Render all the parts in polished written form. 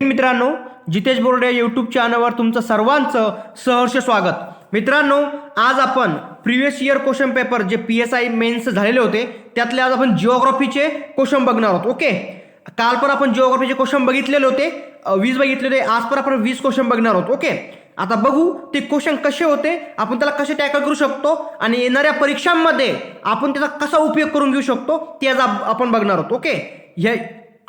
मित्रांनो, जितेश बोर्डे यूट्यूब चॅनलवर तुमचं सर्वांचं सहर्ष स्वागत. मित्रांनो, आज आपण प्रिव्हियस इयर क्वेश्चन पेपर जे PSI मेन्स झालेले होते त्यातले आज आपण जिओग्राफीचे क्वेश्चन बघणार आहोत. ओके, काल पण आपण जिओग्राफीचे क्वेश्चन बघितलेले होते, 20 बघितले होते. आज पण आपण 20 क्वेश्चन बघणार आहोत. ओके, आता बघू ते क्वेश्चन कसे होते, आपण त्याला कसे टॅकल करू शकतो आणि येणाऱ्या परीक्षांमध्ये आपण त्याचा कसा उपयोग करून घेऊ शकतो ते आज आपण बघणार आहोत. ओके,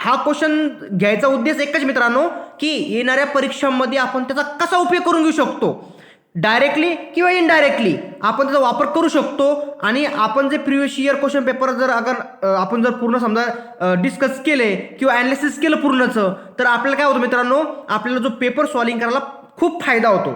हा क्वेश्चन घ्यायचा उद्देश एकच मित्रांनो, की येणाऱ्या परीक्षांमध्ये आपण त्याचा कसा उपयोग करून घेऊ शकतो, डायरेक्टली किंवा इनडायरेक्टली आपण त्याचा वापर करू शकतो. आणि आपण जे प्रिव्हियस इयर क्वेश्चन पेपर जर आपण जर पूर्ण समजा डिस्कस केले किंवा ॲनालिसिस केलं पूर्णचं, तर आपल्याला काय होतं मित्रांनो, आपल्याला जो पेपर सॉल्विंग करायला खूप फायदा होतो.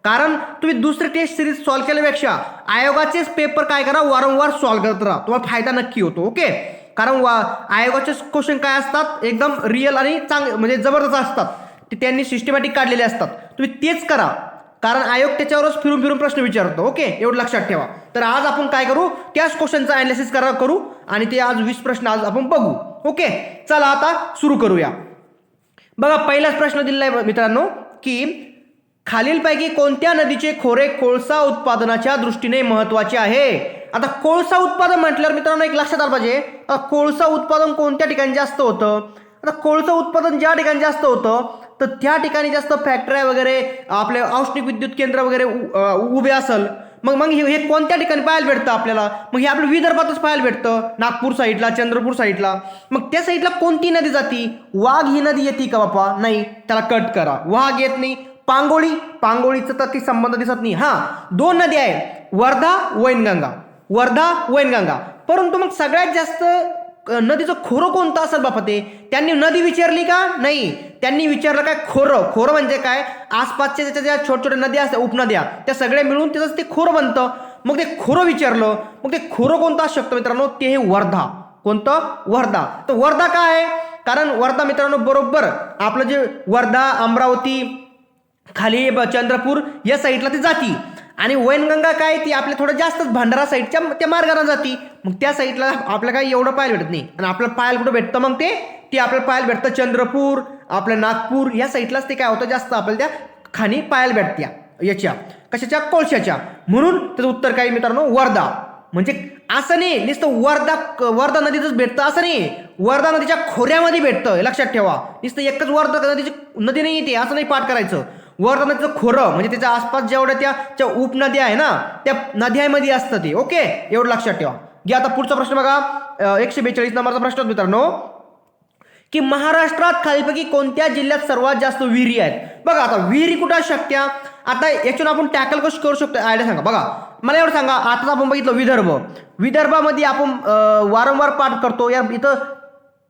कारण तुम्ही दुसरे टेस्ट सिरीज सॉल्व्ह केल्यापेक्षा आयोगाचेच पेपर काय करा, वारंवार सॉल्व्ह करत राहा, तुम्हाला फायदा नक्की होतो. ओके, कारण आयोगाचे क्वेश्चन काय असतात, एकदम रिअल आणि म्हणजे जबरदस्त असतात. ते त्यांनी सिस्टमॅटिक काढलेले असतात. तुम्ही तेच करा, कारण आयोग त्याच्यावरच फिरून फिरून प्रश्न विचारतो. ओके, एवढं लक्षात ठेवा. तर आज आपण काय करू, त्याच क्वेश्चनचा ॲनालिसिस करू आणि ते आज 20 प्रश्न आज आपण बघू. ओके, चला आता सुरू करूया. बघा, पहिलाच प्रश्न दिलेला आहे मित्रांनो, की खालीलपैकी कोणत्या नदीचे खोरे कोळसा उत्पादनाच्या दृष्टीने महत्वाचे आहे. आता कोळसा उत्पादन म्हटल्यावर मित्रांनो एक लक्षात आलं पाहिजे, कोळसा उत्पादन कोणत्या ठिकाणी जास्त होतं. आता कोळसा उत्पादन ज्या ठिकाणी जास्त होतं तर त्या ठिकाणी जास्त फॅक्टऱ्या वगैरे, आपले औष्णिक विद्युत केंद्र वगैरे उभे असेल. मग हे कोणत्या ठिकाणी पाहायला भेटतं आपल्याला, मग हे आपल्या विदर्भातच पाहायला भेटतं, नागपूर साईडला, चंद्रपूर साईडला. मग त्या साईडला कोणती नदी जाती, वाघ ही नदी येते का बापा, नाही, त्याला कट करा, वाघ येत नाही. पांगोळीचा तर ती संबंध दिसत नाही. हा, 2 नदी आहे, वर्धा वैनगंगा. परंतु मग सगळ्यात जास्त नदीचं खोरं कोणतं असेल बापा, ते त्यांनी नदी विचारली का, नाही, त्यांनी विचारलं काय, खोरं म्हणजे काय, आसपासच्या त्याच्या ज्या छोट्या छोट्या नद्या असतात, उपनद्या, त्या सगळ्या मिळून त्याचं ते खोरं बनतं. मग ते खोरं विचारलं, मग ते खोरं कोणतं असू शकतं मित्रांनो, ते हे वर्धा. कोणतं, वर्धा. तर वर्धा काय आहे, कारण वर्धा मित्रांनो बरोबर आपलं जे वर्धा, अमरावती, खाली चंद्रपूर या साईडला ती जाती. आणि वैनगंगा काय, ती आपल्या थोडं जास्तच भंडारा साईडच्या त्या मार्गाने जाती. मग त्या साईडला आपल्याला काही एवढं पाहायला भेटत नाही. आणि आपल्याला पाहायला कुठं भेटतं, मग ते आपल्याला पाहायला भेटतं चंद्रपूर, आपलं नागपूर या साईडलाच ते काय होतं, जास्त आपल्याला त्या खाणी पाहायला भेटत्या, याच्या कशाच्या, कोळशाच्या. म्हणून त्याचं उत्तर काय मित्रांनो, वर्धा. म्हणजे असं नाही नुसतं वर्धा नदीतच भेटतं असं नाही, वर्धा नदीच्या खोऱ्यामध्ये भेटतं, लक्षात ठेवा. नुसतं एकच वर्धा नदी नाही येते असं नाही पाठ करायचं. वर्धा नदीचं खोरं म्हणजे त्याच्या आसपास जेवढ्या त्या उपनद्या आहे ना, त्या नद्यांमध्ये असतं ते. ओके, एवढं लक्षात ठेवा. घ्या आता पुढचा प्रश्न बघा, 142 नंबरचा प्रश्न मित्रांनो, की महाराष्ट्रात खालीलपैकी कोणत्या जिल्ह्यात सर्वात जास्त विहिरी आहेत. बघा, आता विहिरी कुठं शक्य, आता याच्यातून आपण टॅकल कसं करू शकतो, आयडिया सांगा. बघा, मला एवढं सांगा, आता आपण बघितलं विदर्भामध्ये आपण वारंवार पाठ करतो, या इथं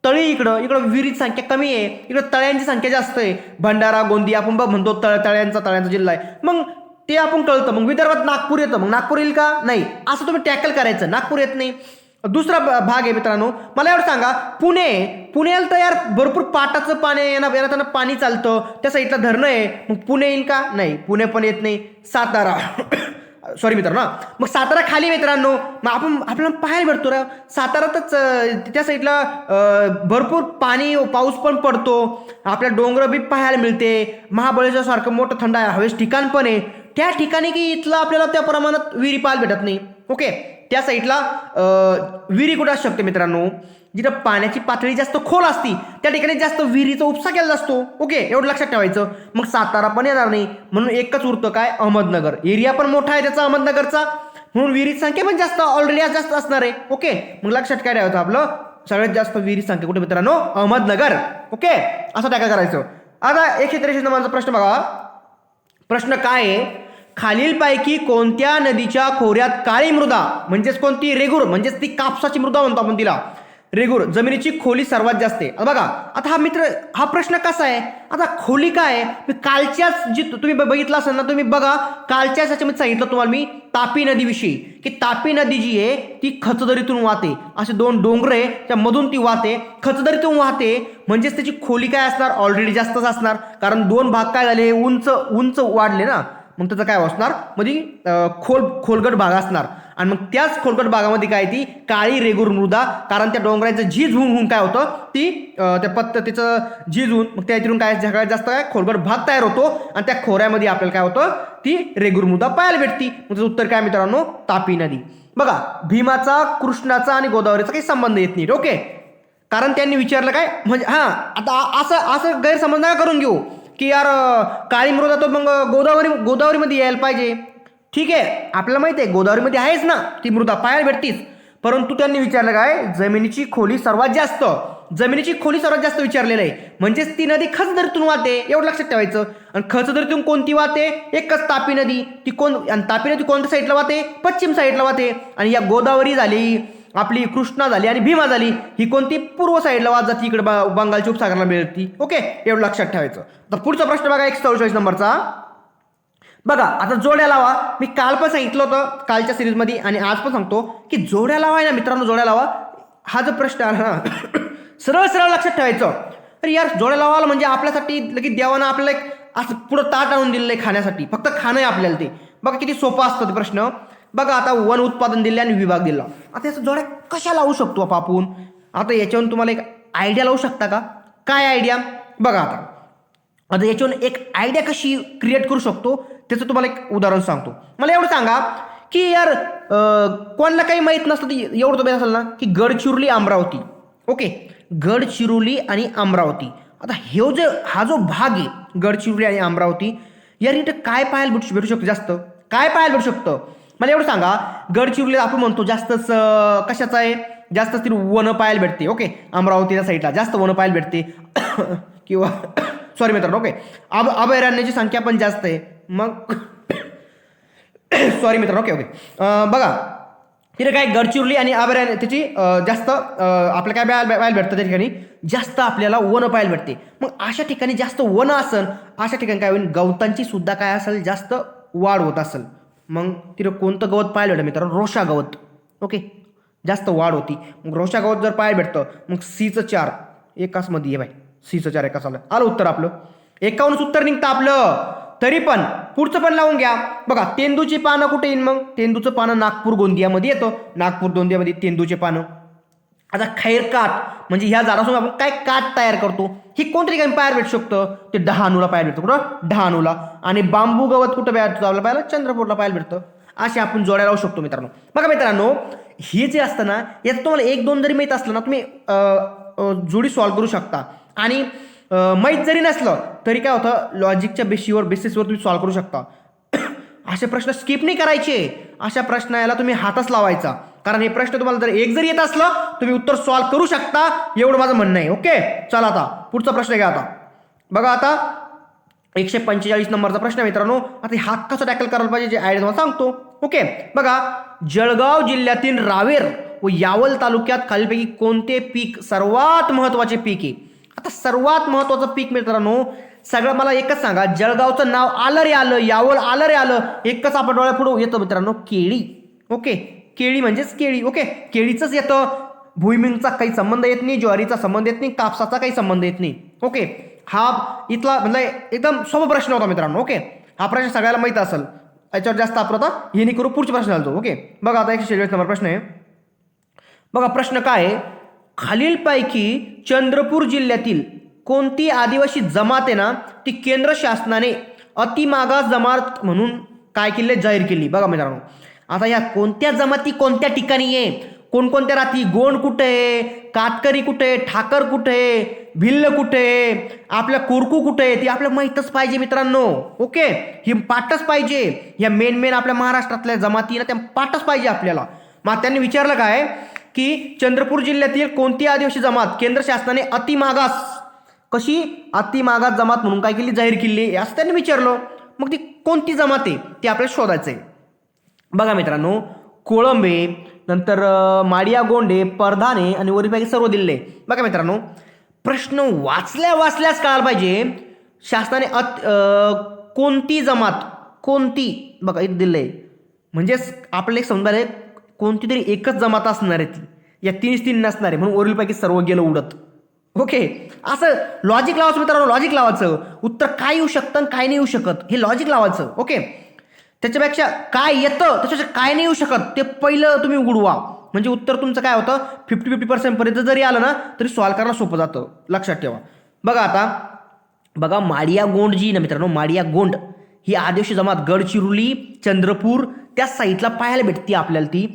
तळी, इकडं विहिरीची संख्या कमी आहे, इकडं तळ्यांची संख्या जास्त आहे. भंडारा, गोंदिया आपण म्हणतो तळ्यांचा जिल्हा आहे. मग ते आपण कळतं. मग विदर्भात नागपूर येतं, मग नागपूर येईल का, नाही, असं तुम्ही टॅकल करायचं, नागपूर येत नाही. दुसरा भाग आहे मित्रांनो, मला एवढं सांगा, पुण्याला तर यार भरपूर पाटाचं पाणी येणार पाणी चालतं, त्या साईडला धरणं आहे, मग पुणे येईल का, नाही, पुणे पण येत नाही. सातारा सॉरी मित्रांनो, मग सातारा खाली मित्रांनो, मग आपल्याला पाहायला भेटतो ना सातारातच, त्या साईडला भरपूर पाऊस पण पडतो, आपल्या डोंगर बी पाहायला मिळते, महाबळेश्वर सारखं मोठं थंड हवेच ठिकाण पण आहे. त्या ठिकाणी की इथलं आपल्याला त्या प्रमाणात विहिरी पाहायला भेटत नाही. ओके, त्या साईडला विहिरी कुठं असू शकते मित्रांनो, जिथं पाण्याची पातळी जास्त खोल असती त्या ठिकाणी जास्त विहिरीचा उपसा केला असतो. ओके, एवढं लक्षात ठेवायचं. मग सातारा पण येणार नाही, म्हणून एकच उरतं काय, अहमदनगर. एरिया पण मोठा आहे त्याचा अहमदनगरचा, म्हणून विहिरीची संख्या पण जास्त, ऑलरेडी जास्त असणार आहे. ओके, मग लक्षात काय ठेवायचं, आपलं सगळ्यात जास्त विहिरी संख्या कुठे मित्रांनो, अहमदनगर. ओके, असं टॅकल करायचं. आता 143 नंबरचा प्रश्न बघा. प्रश्न काय आहे, खालीलपैकी कोणत्या नदीच्या खोऱ्यात काळी मृदा, म्हणजेच कोणती, रेगूर, म्हणजेच ती कापसाची मृदा म्हणतो आपण तिला, रेगूर, जमिनीची खोली सर्वात जास्त आहे. बघा, आता हा प्रश्न कसा आहे, आता खोली काय आहे, कालच्याच जी तुम्ही बघितलं असेल ना, तुम्ही बघा कालच्याच ह्याच्यामध्ये सांगितलं तुम्हाला मी तापी नदीविषयी, की तापी नदी जी आहे ती खचदरीतून वाहते. असे 2 डोंगर आहे त्यामधून ती वाहते, खचदरीतून वाहते, म्हणजेच त्याची खोली काय असणार, ऑलरेडी जास्तच असणार. कारण 2 भाग काय झाले, उंच वाढले ना, मग त्याचं काय असणार, मध्ये खोलगट भाग असणार. आणि मग त्याच खोलगट भागामध्ये काय ती काळी रेगूर मृदा, कारण त्या डोंगराचं झीज होऊन काय होतं ती त्या पद्धतीचं झीज होऊन मग त्यातून काय सगळ्यात जास्त काय खोलगट भाग तयार होतो आणि त्या खोऱ्यामध्ये आपल्याला काय होतं ती रेगूर मृदा पाहायला भेटती. म्हणजे उत्तर काय मित्रांनो तापी नदी. बघा भीमाचा कृष्णाचा आणि गोदावरीचा काही संबंध येत नाही. ओके, कारण त्यांनी विचारलं काय म्हणजे हां आता असं गैरसमज नका करून घेऊ की यार काळी मृदा तर मग गोदावरीमध्ये यायला पाहिजे. ठीक आहे, आपल्याला माहिती आहे गोदावरीमध्ये आहेच ना ती मृदा पाहायला भेटतीच, परंतु त्यांनी विचारलं काय जमिनीची खोली सर्वात जास्त विचारलेलं आहे. म्हणजेच ती नदी खचदरीतून वाहते एवढं लक्षात ठेवायचं. आणि खचदरीतून कोणती वाहते? एकच तापी नदी. ती आणि तापी नदी कोणत्या साईडला वाहते? पश्चिम साईडला वाहते. आणि या गोदावरी झाली, आपली कृष्णा झाली आणि भीमा झाली, ही कोणती पूर्व साईडला वाहत जाते, इकडे बंगालच्या उपसागराला मिळते. ओके, एवढं लक्षात ठेवायचं. तर पुढचा प्रश्न बघा 144 नंबरचा. बघा आता जोड्या लावा. मी काल पण सांगितलं होतं कालच्या सिरीजमध्ये आणि आज पण सांगतो की जोड्या लावा आहे ना मित्रांनो, जोड्या लावा हा जो प्रश्न आहे ना सरळ लक्षात ठेवायचं. अरे यार जोड्या लावायला म्हणजे आपल्यासाठी लगेच देवानं आपल्याला एक असं पुढं ताट आणून दिलेलं आहे खाण्यासाठी, फक्त खाणं आहे आपल्याला ते. बघा किती सोपं असतं ते प्रश्न. बघा आता वन उत्पादन दिले आणि विभाग दिला. आता याचं जोड्या कशा लावू शकतो आपण? आता याच्यावरून तुम्हाला एक आयडिया लावू शकता का? काय आयडिया? बघा आता याच्यावरून एक आयडिया कशी क्रिएट करू शकतो त्याचं तुम्हाला एक उदाहरण सांगतो. मला एवढं सांगा की यार कोणाला काही माहीत नसतं तर एवढं तर असेल ना की गडचिरोली अमरावती. ओके, गडचिरोली आणि अमरावती. आता हा जो भाग आहे गडचिरोली आणि अमरावती, यार इथं काय पाहायला भेटू शकतं? जास्त काय पाहायला भेटू शकतं मला एवढं सांगा. गडचिरोली आपण म्हणतो जास्तच कशाचं आहे? जास्त ती वनं पाहायला भेटते. ओके, अमरावतीच्या साईडला जास्त वनं पाहायला भेटते किंवा सॉरी मित्रांनो, ओके अभयारण्याची संख्या पण जास्त आहे. मग सॉरी मित्रांनो, ओके बघा तिथे काय गडचिरोली आणि अभयारण्य त्याची जास्त आपल्याला काय पाहायला भेटतं त्या ठिकाणी जास्त आपल्याला वनं पाहायला भेटते. मग अशा ठिकाणी जास्त वनं असेल, अशा ठिकाणी काय होईल गवतांची सुद्धा काय असेल जास्त वाढ होत असेल. मग तिथं कोणतं गवत पाहायला भेटतं मित्रांनो? रोशा गवत. ओके, जास्त वाढ होती. मग रोशा गवत जर पाहायला भेटतं मग C चं 4 एकाच मध्ये आहे बाई. C चं 4 एकाच आलं उत्तर आपलं 51 उत्तर निघतं आपलं. तरी पण पुढचं पण लावून घ्या. बघा तेंदूची पानं कुठे येईल? मग तेंदूचं पानं नागपूर गोंदियामध्ये येतं. नागपूर गोंदियामध्ये तेंदूचे पानं. आता खैरकाट म्हणजे ह्या झाडापासून आपण काय काठ तयार करतो, ही कोणत्या ठिकाणी पाहायला भेटू शकतं? ते डहाणूला पाहायला भेटतं. कुठं? डहाणूला. आणि बांबू गवत कुठं भेटतं आपल्याला? पाहायला चंद्रपूरला पाहायला भेटतं. असे आपण जोड्या लावू शकतो मित्रांनो. बघा मित्रांनो हे जे असतं ना यात तुम्हाला 1-2 जरी माहीत असलं ना तुम्ही जोडी सॉल्व्ह करू शकता. आणि माहीत जरी नसलं तरी काय होतं लॉजिकच्या बेसिसवर तुम्ही सॉल्व्ह करू शकता. असे प्रश्न स्किप नाही करायचे. अशा प्रश्नाला तुम्ही हातच लावायचा, कारण हे प्रश्न तुम्हाला जर एक जरी येत असलं तुम्ही उत्तर सॉल्व्ह करू शकता, एवढं माझं म्हणणं आहे. ओके, चला आता पुढचा प्रश्न घ्या. आता बघा आता 145 नंबरचा प्रश्न आहे मित्रांनो. आता हात कसं टॅकल करायला पाहिजे जे आयडिया तुम्हाला सांगतो. ओके बघा जळगाव जिल्ह्यातील रावेर व यावल तालुक्यात खालीलपैकी कोणते पीक सर्वात महत्वाचे पीक आहे? आता सर्वात महत्वाचं पीक मित्रांनो सगळं मला एकच सांगा. जळगावचं नाव आलं रे आलं, यावल आलं रे आलं, एकच आपण डोळ्यापुढं येतं मित्रांनो केळी. ओके, केळी म्हणजेच केळी. ओके, केळीचंच येतं. भुईमुंगचा काही संबंध येत नाही, ज्वारीचा संबंध येत नाही, कापसाचा काही संबंध येत नाही. ओके, हा इथला म्हणजे एकदम सोपा प्रश्न होता मित्रांनो. ओके, हा प्रश्न सगळ्याला माहित असेल. याच्यावर जास्त आपण आता हे नाही करू, पुढचे प्रश्न घालतो. ओके बघा आता 146 नंबर प्रश्न आहे. बघा प्रश्न काय आहे? खालीलपैकी चंद्रपूर जिल्ह्यातील कोणती आदिवासी जमात आहे ना ती केंद्र शासनाने अतिमागास जमात म्हणून काय केले? जाहीर केली. बघा मित्रांनो आता या कोणत्या जमाती कोणत्या ठिकाणी आहे, कोणकोणत्या राहती? गोंड कुठे आहे, कातकरी कुठे आहे, ठाकर कुठे आहे, भिल्ल कुठे आहे, आपल्या कोरकू कुठे आहे, ती आपल्याला माहीतच पाहिजे मित्रांनो. ओके, ही पाठच पाहिजे. ह्या मेन आपल्या महाराष्ट्रातल्या जमाती ना त्या पाठच पाहिजे आपल्याला. मग त्यांनी विचारलं काय की चंद्रपूर जिल्ह्यातील कोणती आदिवासी जमात केंद्र शासनाने अतिमागास कशी अतिमागास जमात म्हणून काय केली? जाहीर केली असं त्यांनी विचारलं. मग ती कोणती जमात आहे ती आपल्याला शोधायचं आहे. बघा मित्रांनो कोळंबे, नंतर माडिया गोंडे, परधाने आणि वरीलपैकी सर्व दिले. बघा मित्रांनो प्रश्न वाचल्याच कळायला पाहिजे शासनाने कोणती जमात कोणती. बघा इथं दिलंय म्हणजेच आपल्याला एक समजायला कोणती तरी एकच जमात असणार आहे ती, या 3 नसणार आहे म्हणून वरीलपैकी सर्व गेलं उडत. ओके, असं लॉजिक लावायचं मित्रांनो, लॉजिक लावायचं. उत्तर काय येऊ शकतं आणि काय नाही येऊ शकत हे लॉजिक लावायचं. ओके, त्याच्यापेक्षा काय येतं त्याच्यापेक्षा काय नाही येऊ शकत ते पहिलं तुम्ही उघडवा, म्हणजे उत्तर तुमचं काय होतं 50-50% पर्यंत जरी आलं ना तरी सॉल्व्ह करायला सोपं जातं, लक्षात ठेवा. बघा आता, बघा माडिया गोंड जी ना मित्रांनो, माडिया गोंड ही आदिवासी जमात गडचिरोली चंद्रपूर त्या साईडला पाहायला भेटते आपल्याला.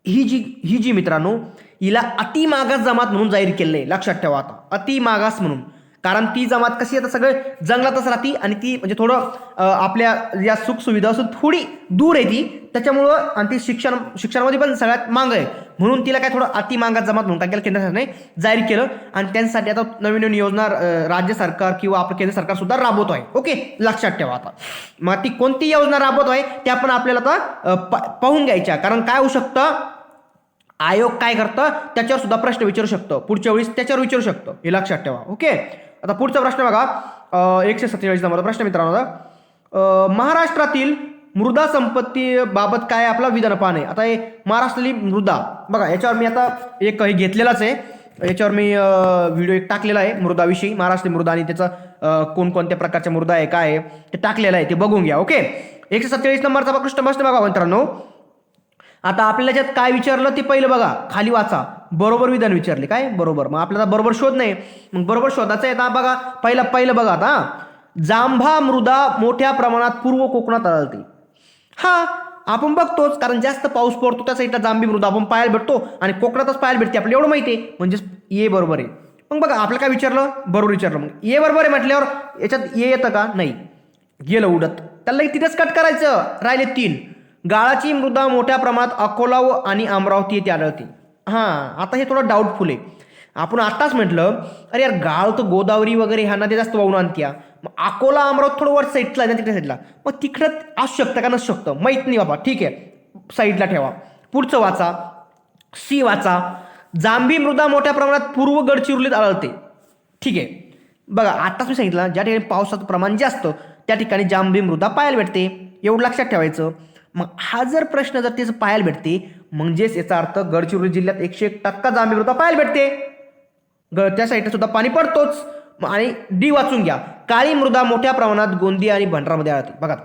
ही जी मित्रांनो, हिला अतिमागास जमात म्हणून जाहीर केलेलं आहे, लक्षात ठेवा आता, अतिमागास म्हणून. कारण ती जमात कशी आता सगळे जंगलातच राहती आणि ती म्हणजे थोडं आपल्या या सुखसुविधा असून थोडी दूर आहे ती, त्याच्यामुळं आणि ती शिक्षणामध्ये पण सगळ्यात मागं आहे, म्हणून तिला काय थोडं अतिमागास जमात म्हणून काय केलं केंद्र सरकारने जाहीर केलं. आणि त्यांच्यासाठी आता नवीन नवीन योजना राज्य सरकार किंवा आपलं केंद्र सरकार सुद्धा राबवतो आहे. ओके, लक्षात ठेवा आता. मग ती कोणती योजना राबवतो आहे त्या पण आपल्याला आता पाहून घ्यायच्या, कारण काय होऊ शकतं, आयोग काय करतं त्याच्यावर सुद्धा प्रश्न विचारू शकतो, पुढच्या वेळेस त्याच्यावर विचारू शकतो, हे लक्षात ठेवा. ओके, आता पुढचा प्रश्न बघा, 147 नंबरचा प्रश्न मित्रांनो. महाराष्ट्रातील मृदा संपत्ती बाबत काय आपला विधानपान आहे. आता हे महाराष्ट्रातली मृदा बघा, याच्यावर मी आता एक हे घेतलेलाच आहे, याच्यावर मी व्हिडिओ एक टाकलेला आहे मृदाविषयी, महाराष्ट्रीय मृदा आणि त्याचा कोणकोणत्या प्रकारच्या मृदा आहे काय आहे ते टाकलेलं आहे, ते बघून घ्या. ओके, 147 नंबरचा प्रश्न बघा मित्रांनो. आता आपल्याला त्याच्यात काय विचारलं ते पहिलं बघा, खाली वाचा, बरोबर विधान विचारले काय, बरोबर. मग आपल्याला बरोबर शोध नाही, मग बरोबर शोधायचं आहे. आता बघा पहिलं बघा, आता जांभा मृदा मोठ्या प्रमाणात पूर्व कोकणात आढळते. हा आपण बघतोच, कारण जास्त पाऊस पडतो त्या साईडला जांभी मृदा आपण पाहायला भेटतो आणि कोकणातच पाहायला भेटते, आपल्याला एवढं माहिती आहे, म्हणजे ये बरोबर आहे. मग बघा आपलं काय विचारलं, बरोबर विचारलं, मग ये बरोबर आहे म्हटल्यावर याच्यात ये येतं का, नाही, गेलं उडत, त्याला तिथेच कट करायचं, राहिले 3. गाळाची मृदा मोठ्या प्रमाणात अकोला आणि अमरावती येथे आढळते. हां, आता हे थोडं डाऊटफुल आहे. आपण आताच म्हटलं अरे यार गाळ तर गोदावरी वगैरे ह्या नद्या जास्त वाहून आणत्या, मग अकोला अमरावती थोडं वर साईडला आहे ना, तिकडे साईडला, मग तिकडं असू शकतं का नसू शकतं माहीत नाही बाबा, ठीक आहे, साईडला ठेवा. पुढचं वाचा, सी वाचा, जांभी मृदा मोठ्या प्रमाणात पूर्व गडचिरोलीत आढळते. ठीक आहे, बघा आताच मी सांगितलं ज्या ठिकाणी पावसाचं प्रमाण जास्त त्या ठिकाणी जांभी मृदा पाहायला भेटते, एवढं लक्षात ठेवायचं. मग हा जर प्रश्न जर त्याचं पाहायला भेटते, म्हणजेच याचा अर्थ गडचिरोली जिल्ह्यात 101% जांभी मृदा पाहायला भेटते, त्या साईडला सुद्धा पाणी पडतोच. आणि डी वाचून घ्या, काळी मृदा मोठ्या प्रमाणात गोंदिया आणि भंडारामध्ये आढळते. बघा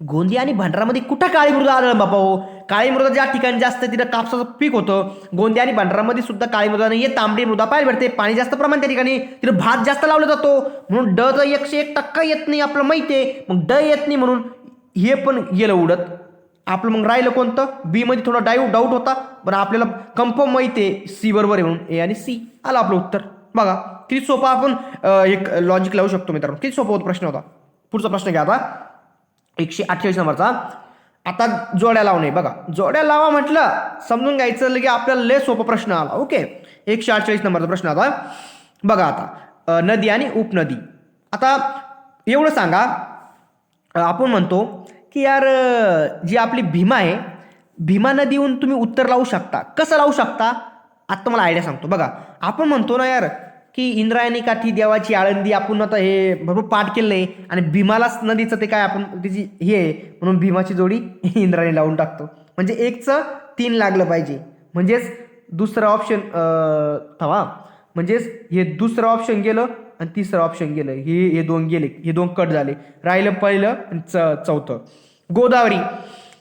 गोंदिया आणि भंडारामध्ये कुठं काळी मृदा आढळ बापा हो, काळी मृदा ज्या ठिकाणी जास्त तिथं कापसाचं पीक होतं, गोंदिया आणि भंडारामध्ये सुद्धा काळी मृदा नाही, तांबडी मृदा पाहायला भेटते, पाणी जास्त प्रमाण त्या ठिकाणी, तिथं भात जास्त लावला जातो, म्हणून ड तर 101% येत नाही, आपलं माहिती आहे. मग ड येत नाही म्हणून हे पण गेलं उडत. आपलं मग राहिलं कोणतं, बी मध्ये थोडा डाऊट होता, पण आपल्याला कन्फर्म माहिती आहे सी बरोबर आहे म्हणून, ए आणि सी आलं आपलं उत्तर. बघा किती सोपा आपण एक लॉजिक लावू शकतो मित्रांनो, किती सोपा होता प्रश्न होता. पुढचा प्रश्न घ्या आता, 148 नंबरचा. आता जोड्या लावणे. बघा जोड्या लावा म्हटलं समजून घ्यायचं की आपल्याला लय सोपा प्रश्न आला. ओके, 148 नंबरचा प्रश्न आता बघा. आता नदी आणि उपनदी. आता एवढं सांगा, आपण म्हणतो की यार जी आपली भीमा आहे, भीमा नदीहून तुम्ही उत्तर लावू शकता, कसं लावू शकता आता मला आयडिया सांगतो. बघा आपण म्हणतो ना यार की इंद्रायणी काठी देवाची आळंदी, आपण आता हे भरपूर पाठ केलं आहे आणि भीमालाच नदीचं ते काय आपण त्याची हे आहे म्हणून भीमाची जोडी इंद्रायणी लावून टाकतो, म्हणजे 1चं 3 लागलं पाहिजे, म्हणजेच दुसरं ऑप्शन थवा, म्हणजेच हे दुसरं ऑप्शन गेलं आणि तिसरं ऑप्शन गेलं, हे 2 गेले, हे 2 कट झाले, राहिलं पहिलं आणि चौथं गोदावरी.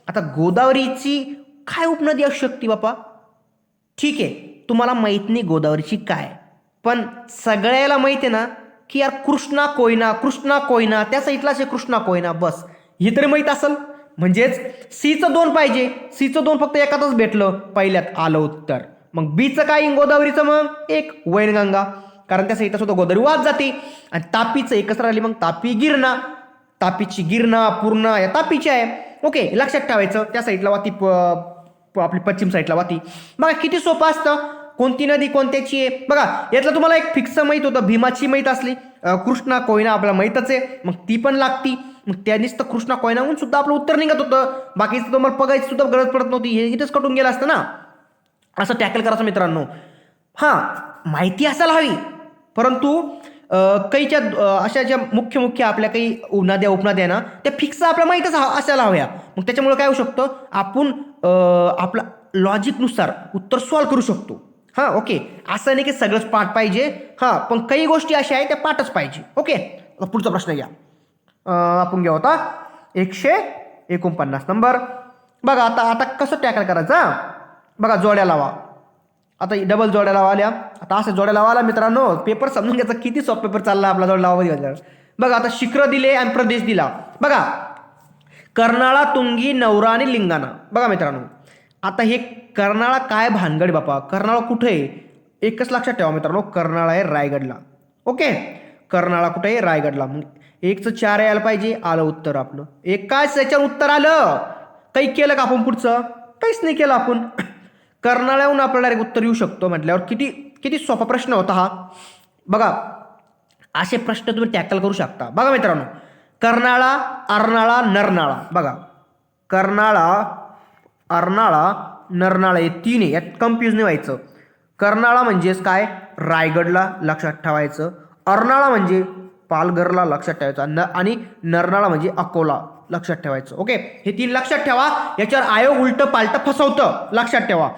आता गोदावरीची काय उपनदी असू शकते बापा, ठीक आहे तुम्हाला माहीत नाही गोदावरीची काय, पण सगळ्याला माहिती आहे ना की यार कृष्णा कोयना त्या साईडला असे कृष्णा कोयना, बस हे तरी माहीत असेल. म्हणजेच सीचं 2 पाहिजे, सीचं 2 फक्त एकातच भेटलं, पहिल्यात आलं उत्तर. मग बीचं काय गोदावरीचं, मग 1 वैनगंगा, कारण त्या साईडला सुद्धा गोदावरी वाद जाते. आणि तापीचं एकच राहिली, मग तापी गिरणा, तापीची गिरणा पूर्ण या तापीची आहे. ओके, लक्षात ठेवायचं त्या साईडला वाती, आपली पश्चिम साईडला वाती. बघा किती सोपं असतं, कोणती नदी कोणत्याची आहे. बघा यातलं तुम्हाला एक फिक्स माहीत होतं, भीमाची माहीत असली, कृष्णा कोयना आपल्याला माहीतच आहे, मग ती पण लागती. मग त्यानेच तर कृष्णा कोयनाहून सुद्धा आपलं उत्तर निघत होतं, बाकीचं तुम्हाला बघायची सुद्धा गरज पडत नव्हती, हे इथंच कटून गेलं असतं ना. असं टॅकल करायचं मित्रांनो. हां माहिती असायला हवी, परंतु काहीच्या अशा ज्या मुख्य आपल्या काही नद्या उपनद्या ना त्या फिक्स आपल्याला माहीतच असायला हव्या. मग त्याच्यामुळे काय होऊ शकतं, आपण आपला लॉजिकनुसार उत्तर सॉल्व्ह करू शकतो. हां ओके, असं नाही की सगळंच पाठ पाहिजे, हां पण काही गोष्टी अशा आहेत त्या पाठच पाहिजे. ओके, पुढचा प्रश्न घ्या. आपण घ्या होता 49 नंबर. बघा आता आता कसं टॅकल करायचं हा? बघा जोड्या लावा. आता डबल जोड्या लावा आल्या. आता असं जोड्या लावा आला मित्रांनो, पेपर समजून घ्यायचा किती सॉफ्ट पेपर चालला आपला जोड लावा. बघा आता शिखर दिले आणि प्रदेश दिला. बघा कर्नाळा, तुंगी, नवरा आणि लिंगाणा. बघा मित्रांनो आता हे कर्नाळा काय भानगड बापा, कर्नाळा कुठे आहे? एकच लक्षात ठेवा मित्रांनो, कर्नाळा आहे रायगडला. ओके, कर्नाळा कुठे आहे? रायगडला. मग 1चं 4 यायला पाहिजे. आलं उत्तर आपलं. एकाच याच्यावर उत्तर आलं. काही केलं का आपण पुढचं? काहीच नाही केलं आपण. कर्नाळ्याहून आपल्याला डायरेक्ट उत्तर येऊ शकतो म्हटल्यावर किती किती सोपा प्रश्न होता हा. बघा असे प्रश्न तुम्ही टॅकल करू शकता. बघा मित्रांनो कर्नाळा, अर्नाळा, नरनाळा. बघा कर्नाळा, अर्नाळा, नरनाळा हे 3 आहे. यात कन्फ्यूज नाही व्हायचं. कर्नाळा म्हणजेच काय? रायगडला लक्षात ठेवायचं. अर्नाळा म्हणजे पालघरला लक्षात ठेवायचं आणि नरनाळा म्हणजे अकोला लक्षात ठेवायचं. ओके, हे 3 लक्षात ठेवा. याच्यावर आयोग उलट पालट फसवतं, लक्षात ठेवा.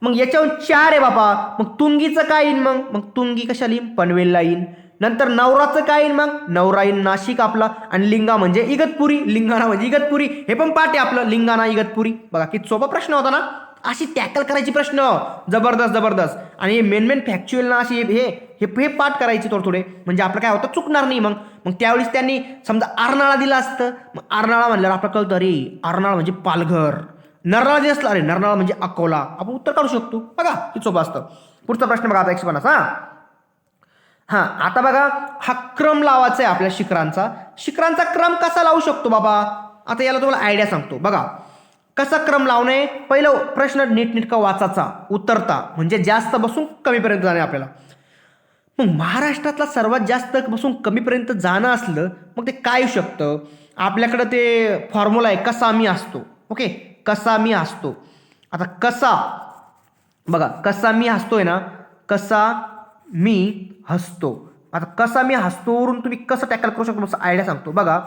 मग याच्यावर 4 आहे बापा. मग तुंगीचं काय येईन? मग तुंगी कशाला येईन? पनवेलला येईन. नंतर नवराचं काय येईल? मग नवरा येईन नाशिक आपला. आणि लिंगा म्हणजे इगतपुरी, लिंगाणा म्हणजे इगतपुरी. हे पण पाठ आहे आपलं, लिंगाणा इगतपुरी. बघा किती सोपा प्रश्न होता ना. अशी टॅकल करायची प्रश्न जबरदस्त जबरदस्त. आणि हे मेन फॅक्च्युअल ना अशी हे हे पाठ करायचे थोडे म्हणजे आपलं काय होतं, चुकणार नाही. मग मग त्यावेळेस त्यांनी समजा अर्नाळा दिला असतं. मग अर्नाळा म्हणल्यावर आपलं कळतं अरे अर्नाळा म्हणजे पालघर. नरनाळा जे असलं अरे नरनाळा म्हणजे अकोला. आपण उत्तर काढू शकतो. बघा किती सोपं असतं. पुढचा प्रश्न बघा आता 150. हा आता बघा हा क्रम लावायचा आहे आपल्या शिखरांचा. शिखरांचा क्रम कसा लावू शकतो बाबा? आता याला तुम्हाला आयडिया सांगतो. बघा कसा क्रम लावणे. पहिलं प्रश्न नीटनेटका वाचायचा, उत्तरता म्हणजे जास्त बसून कमीपर्यंत जाणे आपल्याला. मग महाराष्ट्रातला सर्वात जास्त बसून कमीपर्यंत जाणं असलं मग ते काय येऊ शकतं? आपल्याकडं ते फॉर्म्युला आहे, कसा मी असतो. ओके, कसा मी असतो. आता कसा बघा, कसा मी हसतोय ना, कसा मी हसतो. आता कसा मी हसतो वरून तुम्ही कसं टॅकल करू शकतो आयडिया सांगतो. बघा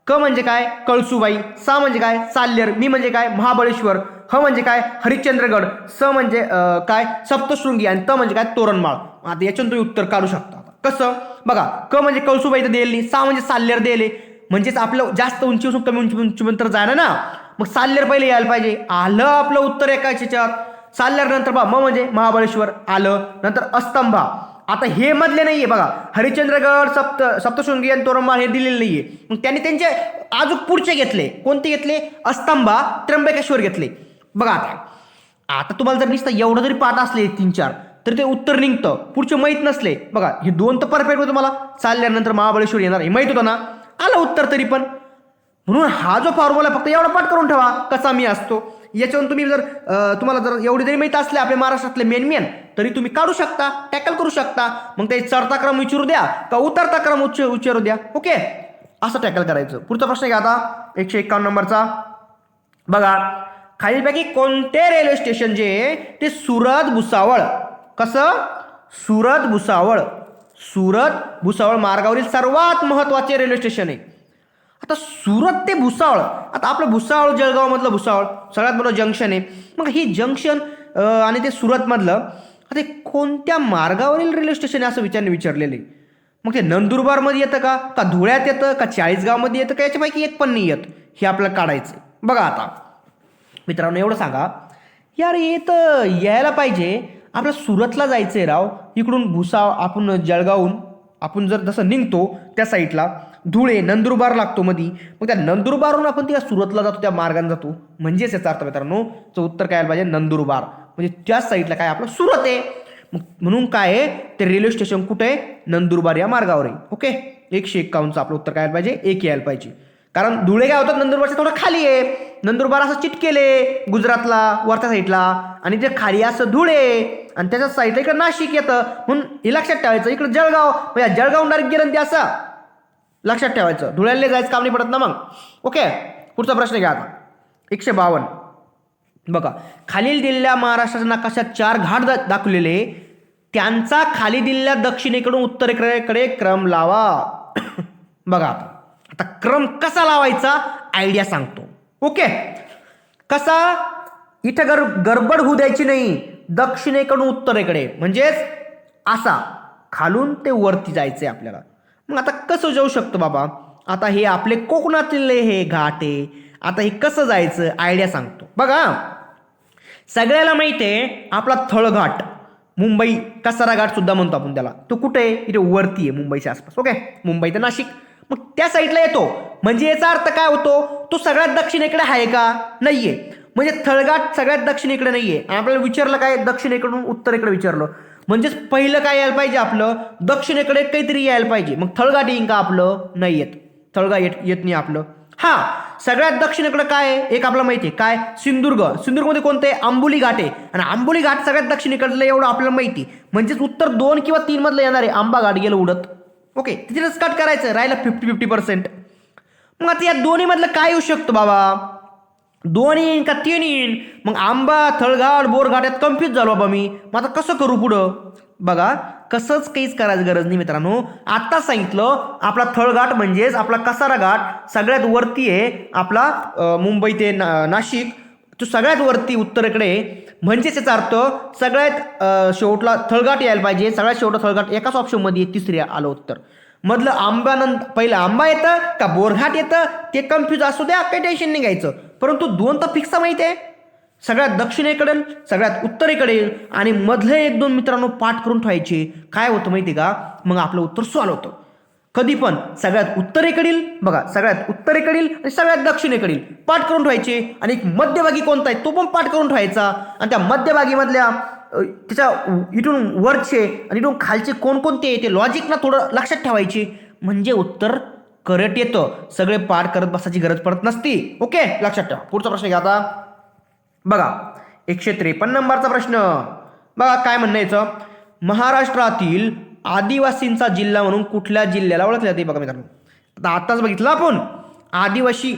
क म्हणजे काय? कळसुबाई. सा म्हणजे काय? साल्हेर. मी म्हणजे काय? महाबळेश्वर. ह म्हणजे काय? हरिश्चंद्रगड. स म्हणजे काय? सप्तशृंगी. आणि त म्हणजे काय? तोरणमाळ. आता याच्यातून तुम्ही उत्तर काढू शकता. कसं? बघा क म्हणजे कळसुबाई तर देईल नाही. सा म्हणजे साल्हेर देले, म्हणजेच आपलं जास्त उंचीपासून कमी उंचीपर्यंत जाणं ना. मग साल्हेर पहिले यायला पाहिजे. आलं आपलं उत्तर एकाच याच्यात. साल्हेर नंतर बा म म्हणजे महाबळेश्वर आलं. नंतर अस्तंभा. आता हे मधले नाहीये बघा, हरिश्चंद्रगड, सप्तशृंगी आणि तोरणमाळ हे दिलेले नाहीये. मग त्यांनी त्यांचे अजून पुढचे घेतले. कोणते घेतले? अस्तंभा, त्र्यंबकेश्वर घेतले. बघा आता आता तुम्हाला जर नुसतं एवढं जरी पाठ असले 3-4 तर ते उत्तर निघतं. पुढचे माहीत नसले बघा, हे 2 तर परफेक्ट होतं. तुम्हाला साल्हेरनंतर महाबळेश्वर येणार हे माहित होतं ना, आलं उत्तर तरी पण. म्हणून हा जो फॉर्म्युला फक्त एवढा पाठ करून ठेवा, कसा मी असतो. याच्यावरून तुम्ही जर तुम्हाला जर एवढे जरी माहीत असले आपल्या महाराष्ट्रातले मेन तरी तुम्ही काढू शकता, टॅकल करू शकता. मग ते चढता क्रम विचारू द्या का उतरता क्रम विचारू द्या. ओके, असं टॅकल करायचं. पुढचा प्रश्न घ्या आता 151 नंबरचा. बघा खालीलपैकी कोणते रेल्वे स्टेशन जे ते सुरत भुसावळ. कसं? सुरत भुसावळ मार्गावरील सर्वात महत्वाचे रेल्वे स्टेशन आहे. आता सुरत ते भुसावळ, आता आपलं भुसावळ जळगाव मधलं भुसावळ सगळ्यात मोठं जंक्शन आहे. मग ही जंक्शन आणि ते सुरत मधलं आता कोणत्या मार्गावरील रेल्वे स्टेशन आहे असं विचारलेले. मग ते नंदुरबार मध्ये येतं का धुळ्यात येतं का चाळीसगाव मध्ये येतं का याच्यापैकी एक पण नाही येत, हे आपल्याला काढायचं. बघा आता मित्रांनो एवढं सांगा यार, हे तर यायला पाहिजे. आपल्या सुरतला जायचंय राव. इकडून आपण जळगावहून आपण जर जसं निघतो त्या साईडला धुळे नंदुरबार लागतो मधी. मग त्या नंदुरबारहून आपण त्या सुरतला जातो, त्या मार्गाने जातो. म्हणजेच याचा अर्थ मित्रांनो उत्तर काय पाहिजे? नंदुरबार. म्हणजे त्याच साईडला काय आपलं सुरत आहे. म्हणून काय आहे ते रेल्वे स्टेशन कुठे आहे? नंदुरबार या मार्गावर आहे. ओके, 151चं आपलं उत्तर काय पाहिजे? 1 यायला पाहिजे. कारण धुळे काय होतात नंदुरबारच्या थोडं खाली आहे. नंदुरबार असं चिटकेले गुजरातला वरच्या साईडला, आणि ते खाली असं धुळे आणि त्याच्या साईडला इकडे नाशिक येतं. म्हणून हे लक्षात ठेवायचं. इकडे जळगाव म्हणजे जळगाव डायरेक्ट गेलं ते असं लक्षात ठेवायचं. धुळ्याला जायचं काम नाही पडत ना मग. ओके, पुढचा प्रश्न घ्या आता 152. बघा खालील दिलेल्या महाराष्ट्राच्या नकाशात 4 घाट दाखवलेले, त्यांचा खाली दिलेल्या दक्षिणेकडून उत्तरेकडे क्रम लावा. बघा आता क्रम कसा लावायचा आयडिया सांगतो. ओके, कसा? इथं गडबड होऊ द्यायची नाही. दक्षिणेकडून उत्तरेकडे म्हणजेच असा खालून ते वरती जायचंय आपल्याला. मग आता कसं जाऊ शकतो बाबा? आता हे आपले कोकणातील हे घाट आहे आता हे कसं जायचं आयडिया सांगतो बघा. सगळ्याला माहिती आहे आपला थळघाट, मुंबई कसारा घाट सुद्धा म्हणतो आपण त्याला, तो कुठे आहे? इथे वरती आहे मुंबईच्या आसपास. ओके, मुंबई तर नाशिक, मग त्या साईडला येतो. म्हणजे याचा अर्थ काय होतो? तो सगळ्यात दक्षिणेकडे आहे का? नाहीये. म्हणजे थळघाट सगळ्यात दक्षिणेकडे नाहीये. आपल्याला विचारलं काय? दक्षिणेकडून उत्तरेकडे विचारलं, म्हणजेच पहिलं काय यायला पाहिजे आपलं? दक्षिणेकडे काहीतरी यायला पाहिजे. मग थळघाट येईन का आपलं? नाही येत, थळघाट येत नाही आपलं. हा, सगळ्यात दक्षिणेकडे काय आहे? एक आपल्याला माहिती आहे काय? सिंधुदुर्ग. सिंधुदुर्गमध्ये कोणते? आंबोली घाट आहे, आणि आंबोली घाट सगळ्यात दक्षिणेकडलं एवढं आपल्याला माहिती. म्हणजेच उत्तर 2 किंवा 3 मधलं येणार आहे. आंबा घाट गेलं उडत. ओके, तिथेच कट करायचं, राहिलं 50-50%. मग आता या दोन्ही मधलं काय येऊ शकतो बाबा? 2 येईन का 3 येईन? मग आंबा, थळघाट, बोरघाट यात कन्फ्यूज झालो बाबा मी. मग आता कसं करू पुढं? बघा, कसंच काहीच करायची गरज नाही मित्रांनो. आता सांगितलं आपला थळघाट म्हणजेच आपला कसारा घाट सगळ्यात वरती आहे आपला, मुंबई ते नाशिक, तो सगळ्यात वरती उत्तरेकडे. म्हणजेच याचा अर्थ सगळ्यात शेवटला थळघाट यायला पाहिजे. सगळ्यात शेवटला थळघाट एकाच ऑप्शनमध्ये तिसरी आलं उत्तर. मधलं आंब्यानंतर पहिलं आंबा येतं का बोरघाट येतं ते कन्फ्यूज असू द्या, काही टेन्शन नाही घ्यायचं. परंतु 2 तर फिक्स माहिती आहे, सगळ्यात दक्षिणेकडे, सगळ्यात उत्तरेकडे, आणि मधले 1-2 मित्रांनो पाठ करून ठेवायचे. काय होतं माहिती का? मग आपलं उत्तर सॉल्व होतं. कधी पण सगळ्यात उत्तरेकडील, बघा सगळ्यात उत्तरेकडील आणि सगळ्यात दक्षिणेकडील पाठ करून ठेवायचे. आणि एक मध्यभागी कोणता आहे तो पण पाठ करून ठेवायचा. आणि त्या मध्यभागी मधल्या त्याच्या इथून वरचे आणि इथून खालचे कोणकोणते ते लॉजिक ना थोडं लक्षात ठेवायचे. म्हणजे उत्तर करेक्ट येतं. सगळे पाठ करत बसायची गरज पडत नसती. ओके, लक्षात ठेवा. पुढचा प्रश्न घ्या आता. बघा 153 नंबरचा प्रश्न. बघा काय म्हणणं याचं? महाराष्ट्रातील आदिवासींचा जिल्हा म्हणून कुठल्या जिल्ह्याला ओळखले जाते? बघा मित्रांनो, आता आताच बघितलं आपण आदिवासी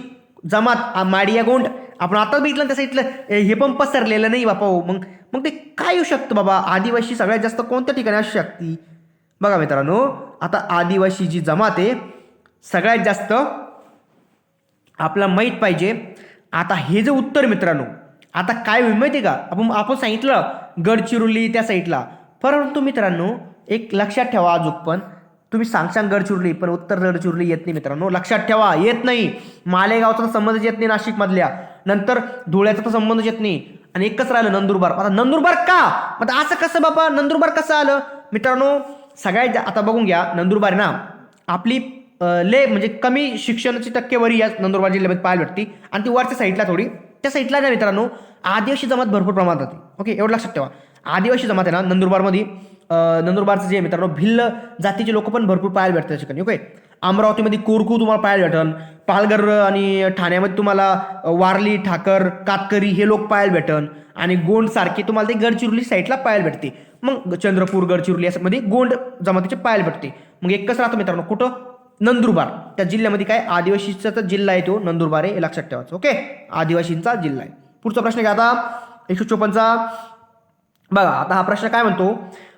जमात माडिया गोंड, आपण आताच बघितलं. त्या साईडला हे पण पसरलेलं नाही बापा. मग मग ते काय येऊ शकतं बाबा? आदिवासी सगळ्यात जास्त कोणत्या ठिकाणी असू शकते? बघा मित्रांनो, आता आदिवासी जी जमात आहे सगळ्यात जास्त आपल्याला माहीत पाहिजे. आता हे जे उत्तर मित्रांनो, आता काय होईल माहिती आहे का? आपण सांगितलं गडचिरोली त्या साईडला. परंतु मित्रांनो एक लक्षात ठेवा, अजून पण तुम्ही सांगशाल गडचिरोली, पण उत्तर गडचिरोली येत नाही मित्रांनो. लक्षात ठेवा, येत नाही. मालेगावचा तर संबंधच येत नाही नाशिक मधल्या. नंतर धुळ्याचा तर संबंधच येत नाही. आणि एकच राहिलं नंदुरबार. आता नंदुरबार का? आता असं कसं बाबा नंदुरबार कसं आलं? मित्रांनो सगळ्यात आता बघून घ्या, नंदुरबार ना आपली ले म्हणजे कमी शिक्षणाची टक्केवारी या नंदुरबार जिल्ह्यामध्ये पाहायला भेटते. आणि ती वरच्या साईडला थोडी, त्या साईडला ना मित्रांनो आदिवासी जमात भरपूर प्रमाणात होती. ओके, एवढं लक्षात ठेवा. आदिवासी जमात आहे ना नंदुरबारमध्ये, नंदुरबारचं जे मित्रांनो भिल्ल जातीचे लोक पण भरपूर पाहायला भेटतात त्या ठिकाणी. ओके, अमरावतीमध्ये कोरकू तुम्हाला पाहायला भेटन, पालघर आणि ठाण्यामध्ये तुम्हाला वारली, ठाकर, कातकरी हे लोक पाहायला भेटन, आणि गोंड सारखे तुम्हाला ते गडचिरोली साईडला पाहायला भेटते. मग चंद्रपूर, गडचिरोली यामध्ये गोंड जमातीचे पाहायला भेटते. मग एकच राहतो मित्रांनो कुठं? नंदुरबार. त्या जिल्ह्यामध्ये काय आदिवासीचा जिल्हा आहे तो नंदुरबार आहे, हे लक्षात ठेवायचं. ओके, आदिवासींचा जिल्हा आहे. पुढचा प्रश्न घ्या आता 154. बघा आता हा प्रश्न काय म्हणतो?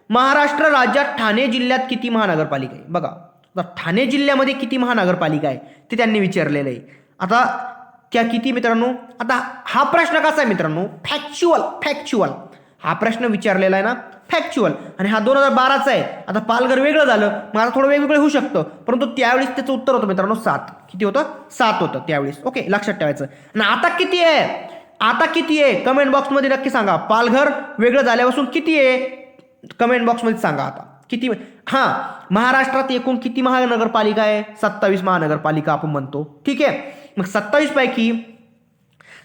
महाराष्ट्र राज्यात ठाणे जिल्ह्यात किती महानगरपालिका आहे? बघा आता ठाणे जिल्ह्यामध्ये किती महानगरपालिका आहे ते त्यांनी विचारलेलं आहे. आता त्या किती मित्रांनो? आता हा प्रश्न कसा आहे मित्रांनो? फॅक्च्युअल हा प्रश्न विचारलेला आहे ना, फॅक्च्युअल. आणि हा 2012चा आहे. आता पालघर वेगळं झालं, मग आता थोडं वेगवेगळं होऊ शकतं. परंतु त्यावेळेस त्याचं उत्तर होतं मित्रांनो 7. किती होतं? 7 होतं त्यावेळेस. ओके, लक्षात ठेवायचं. आणि आता किती आहे? आता किती आहे? कमेंट बॉक्समध्ये नक्की सांगा. पालघर वेगळं झाल्यापासून किती आहे? कमेंट बॉक्समध्ये सांगा आता किती. हां, महाराष्ट्रात एकूण किती महानगरपालिका आहे? 27 महानगरपालिका आपण म्हणतो. ठीक आहे, मग 27 पैकी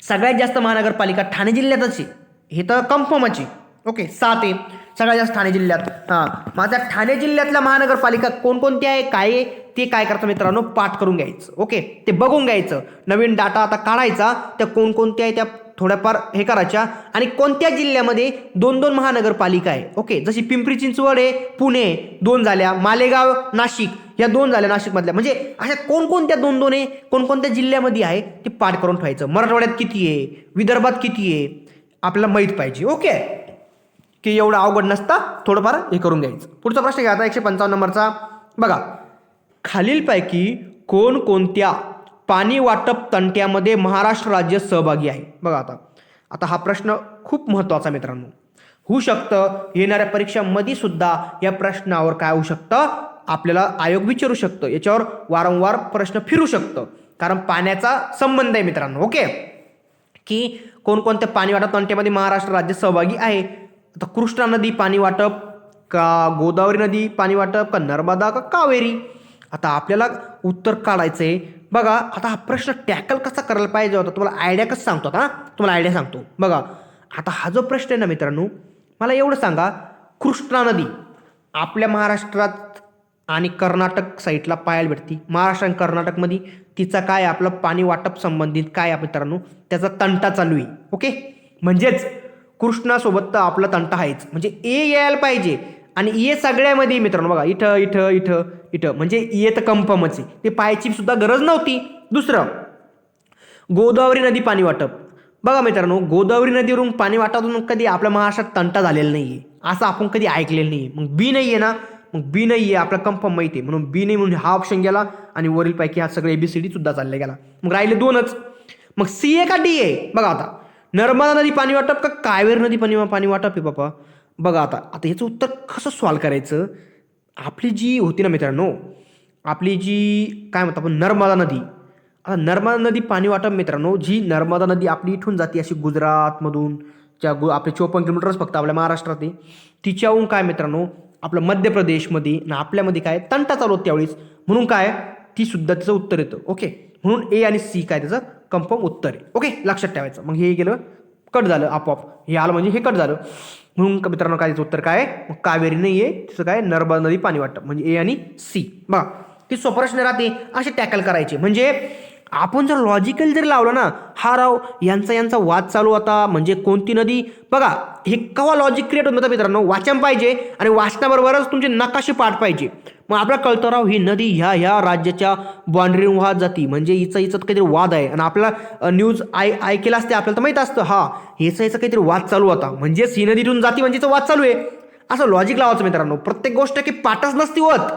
सगळ्यात जास्त महानगरपालिका ठाणे जिल्ह्यातच आहे, हे तर कन्फर्मच आहे. ओके, 7 आहे सगळ्यात जास्त ठाणे जिल्ह्यात. हां, माझ्या ठाणे जिल्ह्यातल्या महानगरपालिका कोणकोणत्या आहे, काय आहे ते काय करतं मित्रांनो? पाठ करून घ्यायचं. ओके, ते बघून घ्यायचं. नवीन डाटा आता काढायचा, त्या कोणकोणत्या आहे त्या थोड्याफार हे करायच्या. आणि कोणत्या जिल्ह्यामध्ये 2-2 महानगरपालिका आहे. ओके, जशी पिंपरी चिंचवड आहे, पुणे 2 झाल्या, मालेगाव, नाशिक या 2 झाल्या नाशिकमधल्या. म्हणजे अशा कोणकोणत्या 2-2 आहे, कोणकोणत्या जिल्ह्यामध्ये आहे ते पाठ करून ठेवायचं. मराठवाड्यात किती आहे, विदर्भात किती आहे आपल्याला माहीत पाहिजे. ओके, की एवढं अवघड नसता, थोडंफार हे करून घ्यायचं. पुढचा प्रश्न घ्या आता 155 नंबरचा. बघा खालीलपैकी कोणकोणत्या पाणी वाटप तंट्यामध्ये महाराष्ट्र राज्य सहभागी आहे? बघा आता हा प्रश्न खूप महत्त्वाचा मित्रांनो. होऊ शकतं येणाऱ्या परीक्षांमध्ये सुद्धा या प्रश्नावर काय होऊ शकतं, आपल्याला आयोग विचारू शकतं, याच्यावर वारंवार प्रश्न फिरू शकतं. कारण पाण्याचा संबंध आहे मित्रांनो. ओके, की कोणकोणत्या पाणी वाटप तंट्यामध्ये महाराष्ट्र राज्य सहभागी आहे. आता कृष्णा नदी पाणी वाटप का गोदावरी नदी पाणी वाटप का नर्मदा का कावेरी. आता आपल्याला उत्तर काढायचं आहे. बघा आता हा प्रश्न टॅकल कसा करायला पाहिजे होता तुम्हाला आयडिया कसं सांगतो. आता तुम्हाला आयडिया सांगतो. बघा आता हा जो प्रश्न आहे ना मित्रांनो, मला एवढं सांगा, कृष्णा नदी आपल्या महाराष्ट्रात आणि कर्नाटक साईडला पाहायला भेटते. महाराष्ट्र आणि कर्नाटकमध्ये तिचा काय आपलं पाणी वाटप संबंधित काय आहे मित्रांनो, त्याचा तंटा चालू आहे. ओके, म्हणजेच कृष्णासोबत तर आपला तंटा आहेच, म्हणजे ए यायला पाहिजे. आणि ए सगळ्यामध्ये मित्रांनो बघा इथं इथं इथं इथं म्हणजे ए तर कन्फर्मच आहे, ते पाहायची सुद्धा गरज नव्हती. दुसरं गोदावरी नदी पाणी वाटप. बघा मित्रांनो गोदावरी नदीवरून पाणी वाटपातून कधी आपल्या महाराष्ट्रात तंटा झालेला नाहीये, असं आपण कधी ऐकलेलं नाहीये. मग बी नाही आहे ना, मग बी नाही आहे आपला कन्फर्म माहिती आहे, म्हणून बी नाही म्हणून हा ऑप्शन गेला आणि वरीलपैकी हा सगळे ABCD सुद्धा चालले गेला. मग राहिले दोनच. मग सी आहे का डी आहे. बघा आता नर्मदा नदी पाणी वाटप का कावेरी नदी पाणी वाटप आहे बाबा. बघा आता आता याचं उत्तर कसं सॉल्व करायचं. आपली जी होती ना मित्रांनो, आपली जी काय म्हणतो आपण नर्मदा नदी. आता नर्मदा नदी पाणी वाटप मित्रांनो, जी नर्मदा नदी आपली इथून जाते अशी गुजरातमधून ज्या आपले 54 किलोमीटरच फक्त आपल्या महाराष्ट्रात आहे, तिच्याहून काय मित्रांनो आपलं मध्य प्रदेशमध्ये आणि आपल्यामध्ये काय तंटा चालू होत त्यावेळेस, म्हणून काय ती सुद्धा त्याचं उत्तर येतं. ओके, म्हणून ए आणि सी काय त्याचं कन्फर्म उत्तर आहे. ओके, लक्षात ठेवायचं. मग हे गेलं कट झालं आपोआप, हे आलं म्हणजे हे कट झालं. म्हणून मित्रांनो काय त्याचं उत्तर काय आहे, कावेरी नाही आहे, तिचं काय नर्मदा नदी पाणी वाटप म्हणजे ए आणि सी. बघा ती सोपा प्रश्न राहते, असे टॅकल करायचे. म्हणजे आपण जर लॉजिकल जर लावलं ना, हा राव यांचा वाद चालू होता म्हणजे कोणती नदी. बघा हे केव्हा लॉजिक क्रिएट होतं मित्रांनो, वाचन पाहिजे आणि वाचनाबरोबरच तुमचे नकाशे पाठ पाहिजे. मग आपल्याला कळतं राव ही नदी ह्या राज्याच्या बाउंड्री वाहत जाती म्हणजे हिचं काहीतरी वाद आहे. आणि आपल्याला न्यूज ऐकेला असते, आपल्याला तर माहीत असतं हा हिचा काहीतरी वाद चालू होता म्हणजेच ही नदीतून जाती म्हणजे वाद चालू आहे, असं लॉजिक लावायचं मित्रांनो. प्रत्येक गोष्ट की पाठच नसती होत,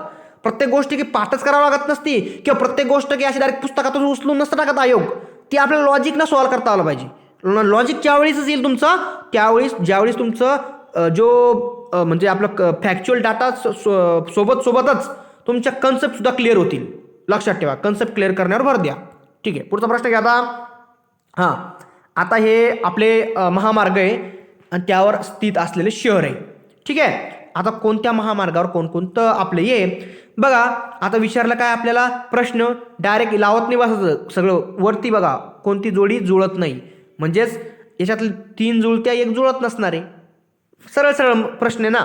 प्रत्येक गोष्ट की पाठच करावं लागत नसती, किंवा प्रत्येक गोष्ट की अशी डायरेक्ट पुस्तकातून उचलून नसतं टाकत आयोग. ती आपल्याला लॉजिकनं सॉल्व्ह करता आलं पाहिजे. लॉजिक ज्यावेळेसच येईल तुमचं ज्यावेळेस तुमचं जो म्हणजे आपलं फॅक्च्युअल डाटा सोबतच तुमच्या कन्सेप्ट सुद्धा क्लिअर होतील. लक्षात ठेवा, कन्सेप्ट क्लिअर करण्यावर भर द्या. ठीक आहे, पुढचा प्रश्न घ्या आता. हां, आता हे आपले महामार्ग आहे आणि त्यावर स्थित असलेले शहर आहे. ठीक आहे, आता कोणत्या महामार्गावर कोणकोणतं आपलं ये बघा. आता विचारलं काय आपल्याला प्रश्न, डायरेक्ट लावत नाही बसायचं सगळं वरती. बघा कोणती जोडी जुळत नाही, म्हणजेच याच्यातली 3 जुळत्या 1 जुळत नसणार आहे. सरळ प्रश्न आहे ना.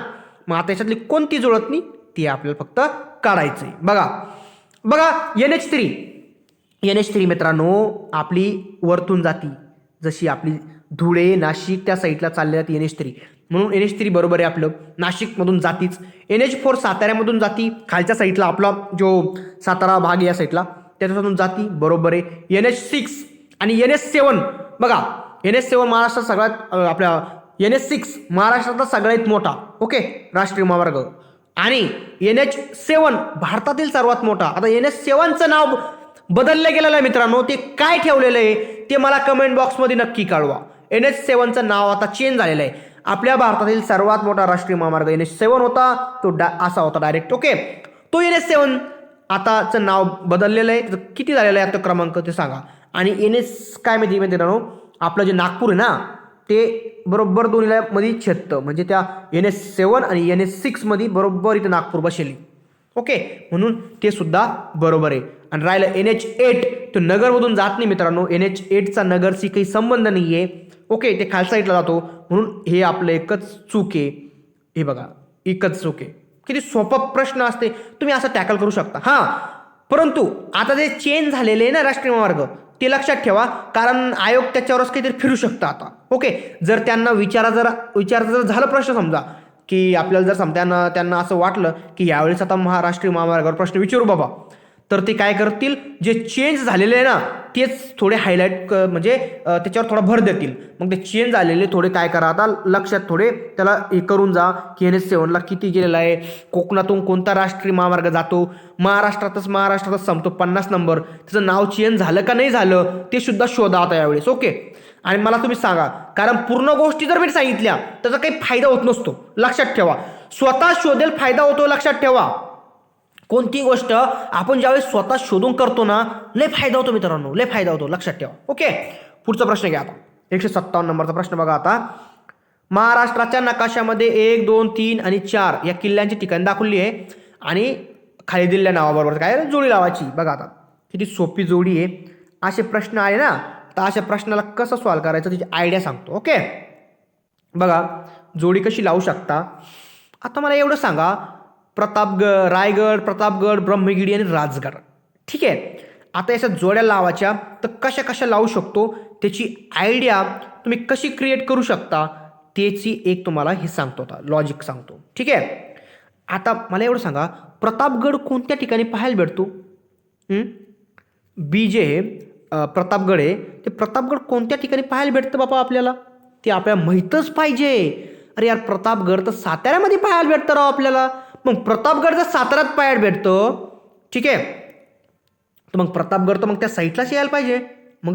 मग आता याच्यातली कोणती जुळत नाही ती आपल्याला फक्त काढायचं आहे. बघा NH3 मित्रांनो आपली वरतून जाती, जशी आपली धुळे नाशिक त्या साईडला चालले जाते NH3, म्हणून NH3 बरोबर आहे आपलं. नाशिकमधून जातीच. NH4 साताऱ्यामधून जाती, खालच्या साईडला आपला जो सातारा भाग या साईडला त्याच्यातून जाती, बरोबर आहे. NH6 आणि NH7 बघा, NH7 महाराष्ट्रात सगळ्यात आपल्या NH6 महाराष्ट्रातला सगळ्यात मोठा ओके राष्ट्रीय महामार्ग, आणि NH7 भारतातील सर्वात मोठा. आता NH7चं नाव बदललं गेलेलं आहे मित्रांनो, ते काय ठेवलेलं आहे ते मला कमेंट बॉक्समध्ये नक्की कळवा. NH7चं नाव आता चेंज झालेलं आहे. आपल्या भारतातील सर्वात मोठा राष्ट्रीय महामार्ग NH7 होता, तो असा होता डायरेक्ट. ओके, तो NH7 आताचं नाव बदललेलं आहे. तर किती झालेलं आहे आता क्रमांक ते सांगा. आणि NH काय माहिती मित्रांनो, आपलं जे नागपूर आहे ना ते बरोबर दोन्हीला मध्ये छेदतं, म्हणजे त्या NH7 आणि NH6 मध्ये बरोबर इथे नागपूर बसेल. ओके, म्हणून ते सुद्धा बरोबर आहे. आणि राहिलं NH8, तो नगरमधून जात नाही मित्रांनो. NH8चा नगरशी काही संबंध नाही आहे. ओके, ते खाल साईडला जातो, म्हणून हे आपलं एकच चूक आहे. हे बघा एकच चूक आहे. किती सोपा प्रश्न असते, तुम्ही असं टॅकल करू शकता. हां, परंतु आता जे चेंज झालेले आहे ना राष्ट्रीय महामार्ग ते लक्षात ठेवा, कारण आयोग त्याच्यावरच काहीतरी फिरू शकतं आता. ओके, जर त्यांना विचारायचं झालं प्रश्न समजा की आपल्याला जर त्यांना असं वाटलं की यावेळेस आता महाराष्ट्रीय महामार्गावर प्रश्न विचारू बाबा, तर ते काय करतील, जे चेंज झालेले आहे ना तेच थोडे हायलाईट म्हणजे त्याच्यावर थोडा भर देतील. मग ते चेंज झालेले थोडे काय करा आता लक्षात थोडे त्याला हे करून जा की NH7ला किती गेलेला आहे, कोकणातून कोणता राष्ट्रीय महामार्ग जातो, महाराष्ट्रातच संपतो 50 नंबर, त्याचं नाव चेंज झालं का नाही झालं ते सुद्धा शोधा आता यावेळेस. ओके, आणि मला तुम्ही सांगा, कारण पूर्ण गोष्टी जर मी सांगितल्या त्याचा काही फायदा होत नसतो. लक्षात ठेवा, स्वतः शोधेल फायदा होतो. लक्षात ठेवा, कोणती गोष्ट आपण ज्यावेळेस स्वतः शोधून करतो ना, लय फायदा होतो मित्रांनो, लय फायदा होतो, लक्षात ठेवा. ओके, पुढचा प्रश्न घ्या आता. 157 नंबरचा प्रश्न बघा आता. महाराष्ट्राच्या नकाशामध्ये 1, 2, 3 आणि 4 या किल्ल्यांची ठिकाण दाखवली आहे आणि खाली दिलेल्या नावाबरोबर काय जोडी लावायची. बघा आता किती सोपी जोडी आहे. असे प्रश्न आले ना, तर अशा प्रश्नाला कसं सॉल्व्ह करायचं त्याची आयडिया सांगतो. ओके, बघा जोडी कशी लावू शकता. आता मला एवढं सांगा, रायगड, प्रतापगड, ब्रह्मगिरी आणि राजगड. ठीक आहे, आता याच्या जोड्या लावायच्या तर कशा कशा लावू शकतो त्याची आयडिया तुम्ही कशी क्रिएट करू शकता त्याची एक तुम्हाला हे सांगतो, आता लॉजिक सांगतो. ठीक आहे, आता मला एवढं सांगा, प्रतापगड कोणत्या ठिकाणी पाहायला भेटतो. बी जे प्रतापगड आहे, ते प्रतापगड कोणत्या ठिकाणी पाहायला भेटतं बाबा आपल्याला, ते आपल्याला माहीतच पाहिजे. अरे यार, प्रतापगड तर साताऱ्यामध्ये पाहायला भेटतं राव आपल्याला. मग प्रतापगड तर साताऱ्यात पाहायला भेटतं. ठीक आहे, तर मग प्रतापगड तर मग त्या साईडलाच यायला पाहिजे. मग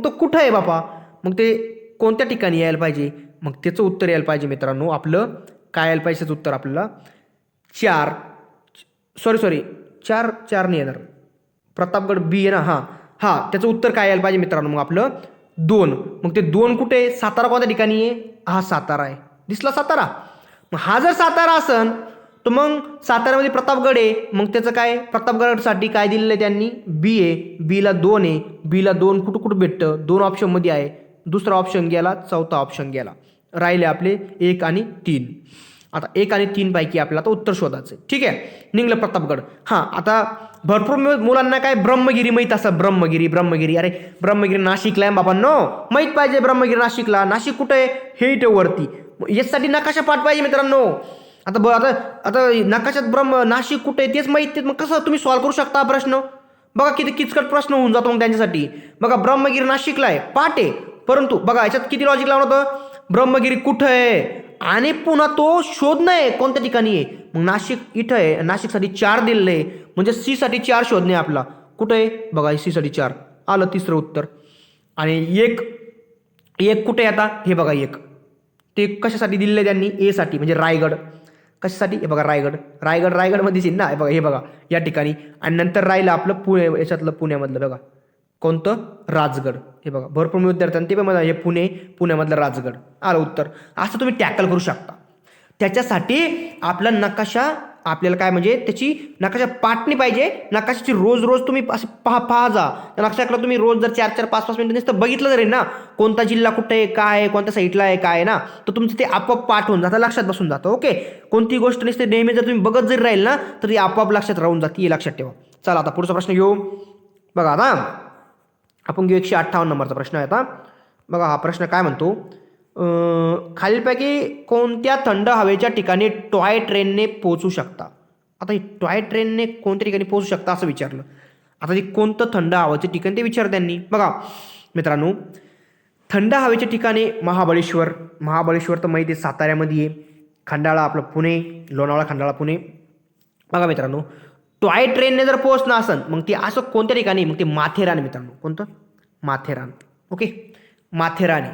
तो कुठं आहे बापा, मग ते कोणत्या ठिकाणी यायला पाहिजे. मग त्याचं उत्तर यायला पाहिजे मित्रांनो, आपलं काय यायला पाहिजे उत्तर आपल्याला 4 नाही येणार, प्रतापगड बी आहे ना. हां, त्याचं उत्तर काय यायला पाहिजे मित्रांनो, मग आपलं 2. मग ते 2 कुठे आहे, सातारा कोणत्या ठिकाणी आहे, हा सातारा आहे, दिसला सातारा. मग हा जर सातारा असन तर मग साताऱ्यामध्ये प्रतापगड आहे, मग त्याचं काय, प्रतापगडसाठी काय दिलेलं आहे त्यांनी, बी आहे, बीला 2 आहे, बीला 2 कुठं भेटतं, 2 ऑप्शनमध्ये आहे. दुसरा ऑप्शन गेला, चौथा ऑप्शन गेला, राहिले आपले 1 आणि 3. आता 1 आणि 3 पैकी आपल्याला आता उत्तर शोधायचं. ठीक आहे, निघलं प्रतापगड. हां, आता भरपूर मुलांना काय ब्रह्मगिरी माहीत असं, ब्रह्मगिरी अरे ब्रह्मगिरी नाशिकला आहे बाबांनो, माहीत पाहिजे ब्रह्मगिरी नाशिकला. नाशिक कुठं आहे, हे इथे वरती. यासाठी नकाशा पाठ पाहिजे मित्रांनो. आता नकाशात नाशिक कुठे आहे तेच माहिती, मग कसं तुम्ही सॉल्व्ह करू शकता हा प्रश्न. बघा किती किचकट प्रश्न होऊन जातो मग त्यांच्यासाठी. बघा ब्रह्मगिरी नाशिकला आहे, पाठ आहे, परंतु बघा याच्यात किती लॉजिक लावलं होतं, ब्रह्मगिरी कुठं आहे आणि पुन्हा तो शोधणं आहे कोणत्या ठिकाणी आहे. मग नाशिक इथं आहे, नाशिकसाठी 4 दिलेलं आहे, म्हणजे सी साठी 4 शोधणे आपला. कुठं आहे बघा, सी साठी 4 आलं, तिसरं उत्तर. आणि एक कुठे आहे आता, हे बघा 1 ते कशासाठी दिलेलं आहे त्यांनी, ए साठी, म्हणजे रायगड. कशासाठी, हे बघा रायगडमध्ये दिसेल ना, हे बघा या ठिकाणी. आणि नंतर राहिलं आपलं पुणे, याच्यातलं पुण्यामधलं बघा कोणतं, राजगड. हे बघा भरपूर विद्यार्थ्यांनी ते पण मला हे पुण्यामधलं राजगड आलं उत्तर. असं तुम्ही टॅकल करू शकता. त्याच्यासाठी आपला नकाशा आपल्याला काय, म्हणजे त्याची नकाशा पाठणी पाहिजे. नकाशाची रोज तुम्ही असे पाहा जा. त्या नकाशाकडे तुम्ही रोज जर 4-4, 5-5 मिनिटं नुसतं बघितलं जरी ना, कोणता जिल्हा कुठे आहे, काय आहे, कोणत्या साईडला आहे, काय आहे ना, तर तुमचं ते आपोआप पाठ होऊन जातं, लक्षात बसून जातं. ओके, कोणती गोष्ट नसते नेहमी जर तुम्ही बघत जरी राहील ना, तर ती आपोआप लक्षात राहून जाते, हे लक्षात ठेवा. चला आता पुढचा प्रश्न घेऊ. बघा आता आपण घेऊ 158 नंबरचा प्रश्न आहे आता. बघा हा प्रश्न काय म्हणतो, खालीलपैकी कोणत्या थंड हवेच्या ठिकाणी टॉय ट्रेनने पोहोचू शकता. आता ही टॉय ट्रेनने कोणत्या ठिकाणी पोहोचू शकता असं विचारलं. आता ते कोणतं थंड हवेचं ठिकाण ते विचार त्यांनी. बघा मित्रांनो, थंड हवेच्या ठिकाणी महाबळेश्वर तर माहिती आहे साताऱ्यामध्ये आहे. खंडाळा आपलं पुणे, लोणावळा खंडाळा पुणे. बघा मित्रांनो, टॉय ट्रेनने जर पोहोचणं असेल मग ते असं कोणत्या ठिकाणी, मग ते माथेरान मित्रांनो. कोणतं, माथेरान. ओके, माथेरान.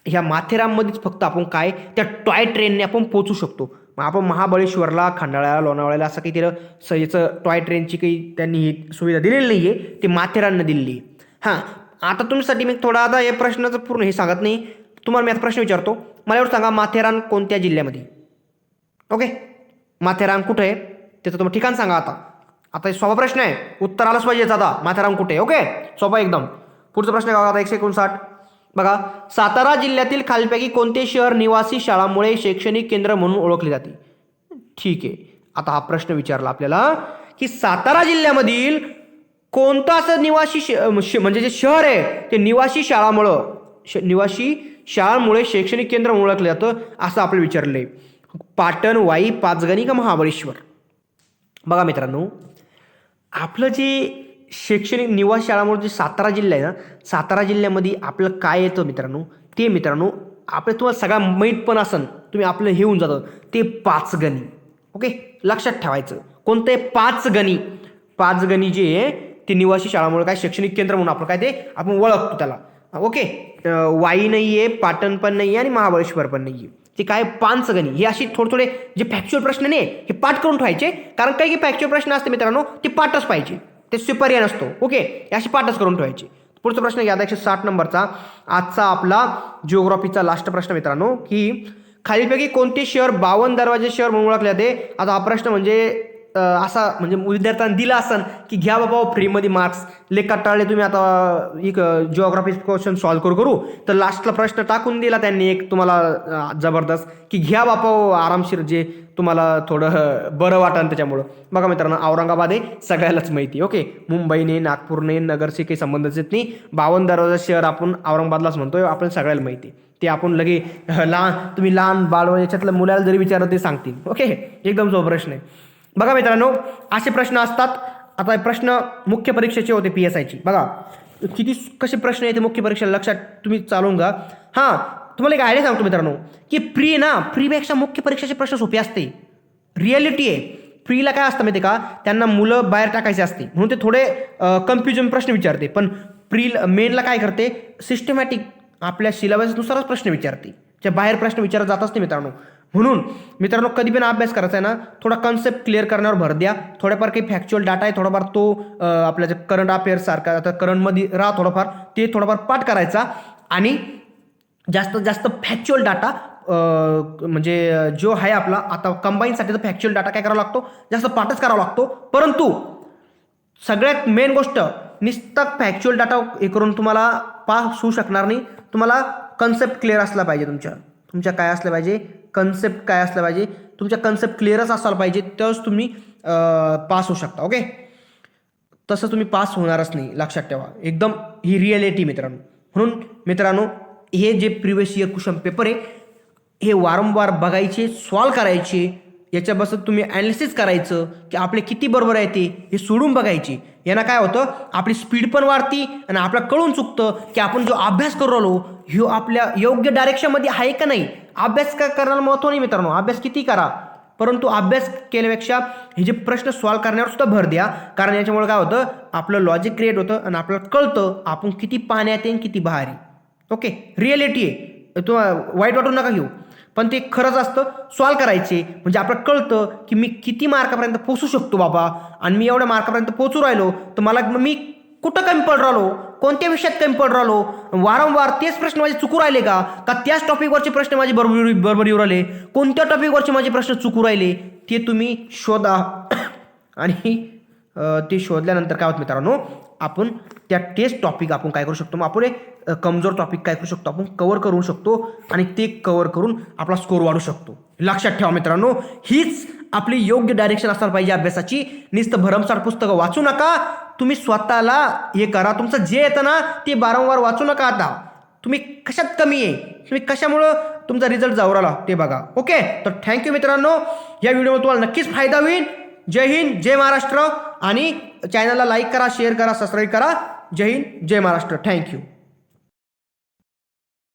ह्या माथेरानमध्येच फक्त आपण काय त्या टॉय ट्रेनने आपण पोहोचू शकतो. मग आपण महाबळेश्वरला, खंडाळ्याला, लोणावळ्याला असं काही तिला याचं टॉय ट्रेनची काही त्यांनी ही सुविधा दिलेली नाही आहे, ते माथेराननं दिलेली आहे. हां, आता तुमच्यासाठी मी थोडा आता या प्रश्नाचं पूर्ण हे सांगत नाही, तुम्हाला मी आता प्रश्न विचारतो. मला एवढं सांगा, माथेरान कोणत्या जिल्ह्यामध्ये. ओके, माथेरान कुठं आहे त्याचं तुम्हाला ठिकाण सांगा. आता सोपा प्रश्न आहे, उत्तर आलंच पाहिजे आता, माथेरान कुठे. ओके, सोपा एकदम. पुढचा प्रश्न बघा आता 159. बघा, सातारा जिल्ह्यातील खालीलपैकी कोणते शहर निवासी शाळांमुळे शैक्षणिक केंद्र म्हणून ओळखले जाते. ठीक आहे, आता हा प्रश्न विचारला आपल्याला की सातारा जिल्ह्यामधील कोणतं असं म्हणजे जे शहर आहे ते निवासी शाळांमुळे शैक्षणिक केंद्र म्हणून ओळखलं जातं असं आपल्याला विचारलंय. पाटण, वाई, पाचगणी का महाबळेश्वर. बघा मित्रांनो, आपलं जे शैक्षणिक निवासी शाळांमुळे जे सातारा जिल्हा आहे ना, सातारा जिल्ह्यामध्ये आपलं काय येतं मित्रांनो, ते मित्रांनो आपलं तुम्हाला सगळा माहीत पण असन, तुम्ही आपलं हे होऊन जातं, ते पाचगणी. ओके, लक्षात ठेवायचं कोणतं आहे, पाचगणी जे आहे ते निवासी शाळांमुळे काय शैक्षणिक केंद्र म्हणून आपण काय ते आपण ओळखतो त्याला. ओके, वाई नाही आहे, पाटण पण नाही आहे आणि महाबळेश्वर पण नाही आहे. ते काय पानसगणी हे अशी थोडे थोडे जे फॅक्च्युअल प्रश्न नाही हे पाठ करून ठेवायचे, कारण काही फॅक्च्युअल प्रश्न असते मित्रांनो ते पाठच पाहिजे, ते सुपर्या नसतो. ओके, हे अशी पाठच करून ठेवायचे. पुढचा प्रश्न घ्या 160 नंबरचा आजचा आपला जिओग्राफीचा लास्ट प्रश्न मित्रांनो, की खालीलपैकी कोणते शहर 52 दरवाजे शहर म्हणून ओळखले जाते. आता हा प्रश्न म्हणजे असा म्हणजे विद्यार्थ्यांना दिला असन की घ्या बाबा फ्रीमध्ये मार्क्स ले कटाळले तुम्ही आता एक जिओग्राफी क्वेश्चन सॉल्व्ह करू तर लास्टला प्रश्न टाकून दिला त्यांनी एक तुम्हाला जबरदस्त की घ्या बापा आरामशीर जे तुम्हाला थोडं बरं वाटेल त्याच्यामुळं. बघा मित्रांनो, औरंगाबाद आहे सगळ्यालाच माहिती. ओके, मुंबईने नागपूरने नगरशी काही संबंधच येत नाही. 52 दरवाजा शहर आपण औरंगाबादलाच म्हणतोय, आपण सगळ्याला माहिती. ते आपण लगे तुम्ही लहान बाळ याच्यातलं मुलाला जरी विचारलं ते सांगतील. ओके, एकदम सोपा प्रश्न आहे. बघा मित्रांनो, असे प्रश्न असतात. आता प्रश्न मुख्य परीक्षेचे होते PSIची. बघा किती कसे प्रश्न येते मुख्य परीक्षा, लक्षात तुम्ही चालून घ्या. हां, तुम्हाला एक आयडिया सांगतो मित्रांनो की प्रीपेक्षा मुख्य परीक्षेचे प्रश्न सोपे असते. रिॲलिटी आहे. प्रीला काय असतं माहिती का, त्यांना मुलं बाहेर टाकायचे असते म्हणून ते थोडे कन्फ्युजन प्रश्न विचारते. पण मेनला काय करते, सिस्टमॅटिक आपल्या सिलेबसनुसारच प्रश्न विचारते, त्या बाहेर प्रश्न विचारत जातच नाही मित्रांनो. म्हणून मित्रांनो, कधी पण अभ्यास करायचा आहे ना, थोडा कन्सेप्ट क्लिअर करण्यावर भर द्या. थोड्याफार काही फॅक्च्युअल डाटा आहे, थोडाफार तो आपल्या जे करंट अफेअर्स सारखा आता करंटमध्ये राहा थोडंफार, ते थोडंफार पाठ करायचा. आणि जास्तीत जास्त फॅक्च्युअल डाटा म्हणजे जो आहे आपला आता कंबाईनसाठी तर फॅक्च्युअल डाटा काय करावा लागतो, जास्त पाठच करावा लागतो. परंतु सगळ्यात मेन गोष्ट, नुसतं फॅक्च्युअल डाटा हे करून तुम्हाला पास होऊ शकणार नाही. तुम्हाला कन्सेप्ट क्लिअर असला पाहिजे. तुमच्या काय असलं पाहिजे, कन्सेप्ट काय असलं पाहिजे, तुमच्या कन्सेप्ट क्लिअरच असायला पाहिजे, तरच तुम्ही पास होऊ शकता. ओके, तसं तुम्ही पास होणारच नाही, लक्षात ठेवा. एकदम ही रिॲलिटी मित्रांनो. म्हणून मित्रांनो, हे जे प्रिव्हियस इयर क्वेश्चन पेपर आहे हे वारंवार बघायचे, सॉल्व करायचे, याच्यापासून तुम्ही ॲनालिसिस करायचं की आपले किती बरोबर आहे ते हे सोडून बघायचे. यांना काय होतं, आपली स्पीड पण वाढती आणि आपल्याला कळून चुकतं की आपण जो अभ्यास करू राहिलो ह्यो आपल्या योग्य डायरेक्शनमध्ये आहे का नाही. अभ्यास का करण्याला महत्त्व नाही मित्रांनो, अभ्यास किती करा, परंतु अभ्यास केल्यापेक्षा हे जे प्रश्न सॉल्व करण्यावर सुद्धा भर द्या. कारण याच्यामुळे काय होतं, आपलं लॉजिक क्रिएट होतं आणि आपल्याला कळतं आपण किती पाण्यात आहे किती बाहेर आहे. ओके, रिॲलिटी आहे, तो वाईट वाटून नका घेऊ, पण ते खरंच असतं. सॉल्व करायचे म्हणजे आपल्याला कळतं की मी किती मार्कापर्यंत पोहोचू शकतो बाबा, आणि मी एवढ्या मार्कापर्यंत पोहोचू राहिलो तर मला मी कुठं कमी पड राहिलो, कोणत्या विषयात कमी पड राहिलो, वारंवार तेच प्रश्न माझे चुकू राहिले का त्याच टॉपिकवरचे प्रश्न माझे बरोबर येऊ राहिले, कोणत्या टॉपिकवरचे माझे प्रश्न चुकू राहिले ते तुम्ही शोधा. आणि ते शोधल्यानंतर काय होतं मित्रांनो, आपण त्या टेस्ट टॉपिक आपण काय करू शकतो, मग आपण एक कमजोर टॉपिक काय करू शकतो, आपण कव्हर करू शकतो आणि ते कव्हर करून आपला स्कोर वाढू शकतो. लक्षात ठेवा मित्रांनो, हीच आपली योग्य डायरेक्शन असणार पाहिजे अभ्यासाची. नुसतं भरमसाठ पुस्तकं वाचू नका, तुम्ही स्वतःला हे करा. तुमचं जे येतं ना ते वारंवार वाचू नका. आता तुम्ही कशात कमी आहे, तुम्ही कशामुळं तुमचा रिझल्ट जाऊ राहिला ते बघा. ओके, तर थँक्यू मित्रांनो, या व्हिडिओमध्ये तुम्हाला नक्कीच फायदा होईल. जय हिंद, जय महाराष्ट्र. आणि चॅनलला लाईक करा, शेअर करा, सबस्क्राईब करा. जय हिंद, जय महाराष्ट्र. थँक्यू.